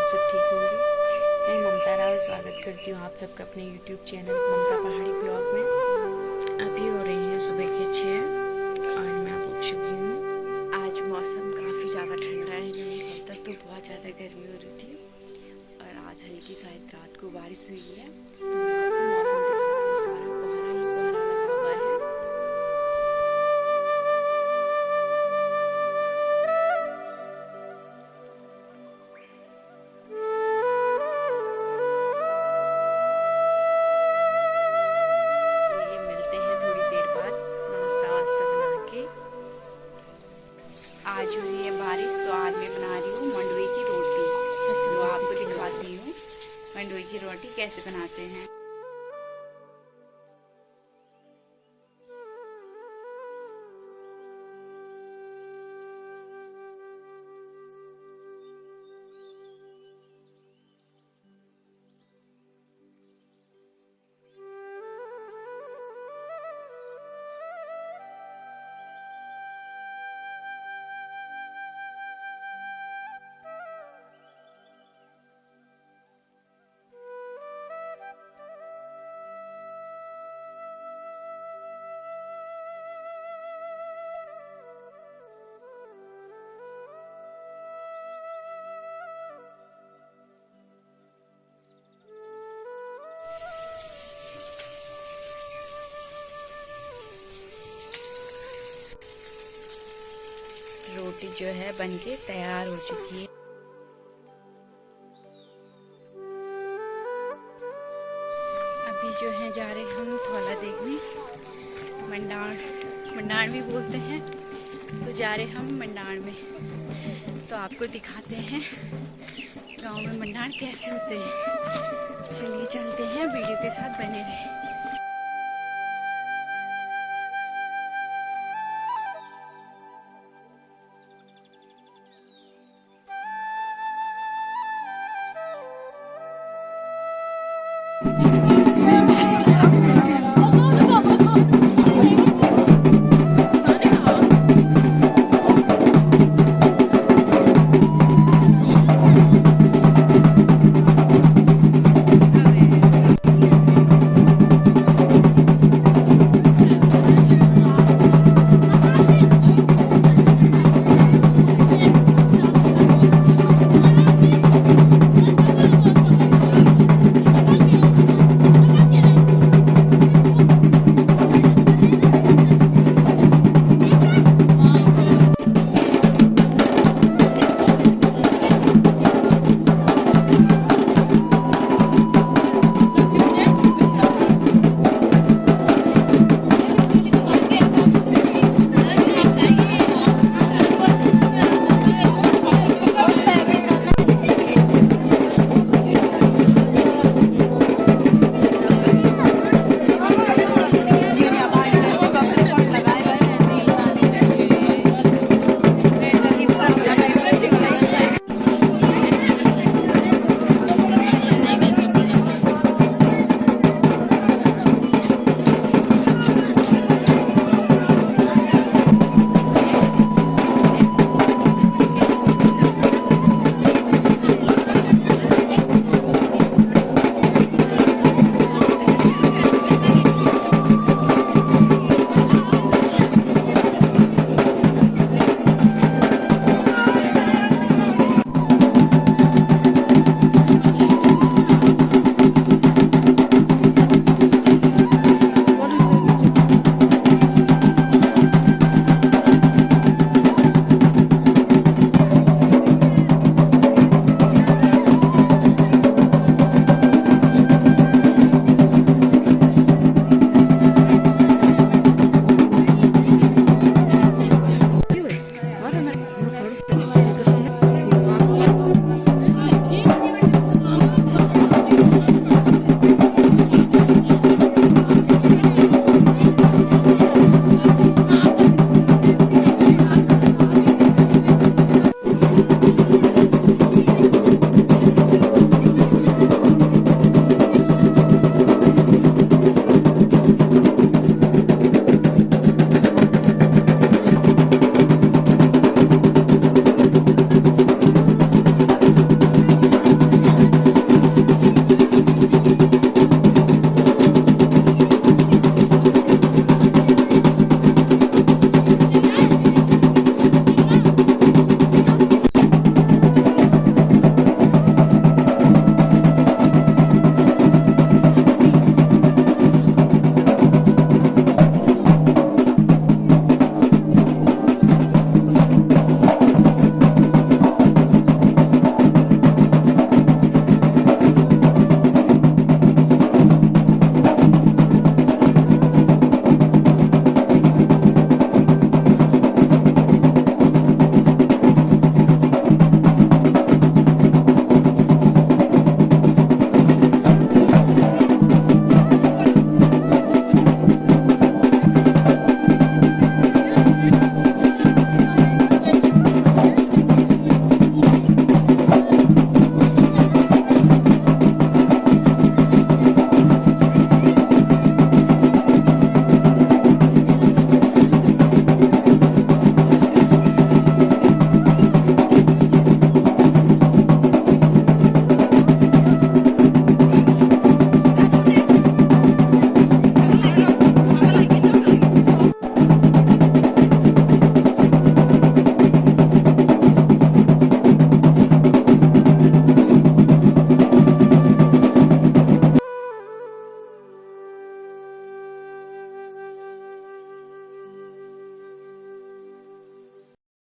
सब ठीक होंगे। मैं ममता राव स्वागत करती हूँ आप सबका अपने YouTube चैनल ममता पहाड़ी ब्लॉग में। अभी हो रही है सुबह के 6 और मैं अब उठ चुकी हूँ। आज मौसम काफ़ी ज़्यादा ठंडा है, कल तक तो बहुत ज़्यादा गर्मी हो रही थी और आज हल्की शायद रात को बारिश हुई है। तो मैं आपको मौसम दिखाती हूँ। सारा कोहरा ही कोहरा लगा हुआ है। आज हो रही है बारिश, तो आज मैं बना रही हूँ मंडुए की रोटी। तो आपको दिखाती हूँ मंडुए की रोटी कैसे बनाते हैं। रोटी जो है बनके तैयार हो चुकी है। अभी जो है जा रहे हम थौला देखने, मंडाण भी बोलते हैं। तो जा रहे हम मंडाण में, तो आपको दिखाते हैं गांव में मंडाण कैसे होते हैं। चलिए चलते हैं, वीडियो के साथ बने रहे।